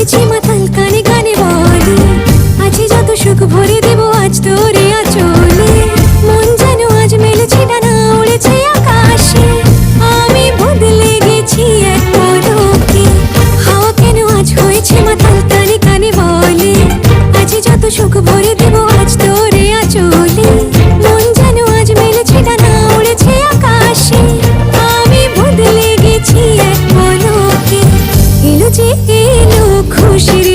হয়েছি মাতাল, কানে কানে বলে আছে যত সুখ ভরে দেব আজ তোরে আঁচলে। মন যেন আজ মেলেছে ডানা, উড়েছে আকাশে। আমি বদলে গেছি এক পলকে। হাওয়া কেন আজ হয়েছে মাতাল, কানে কানে বলে আছে যত সুখ ভরে দেব আজ তোরে আঁচলে। মন যেন আজ মেলেছে ডানা, উড়েছে আকাশে। আমি বদলে গেছি এক পলকে। এলো যে এলো খুশির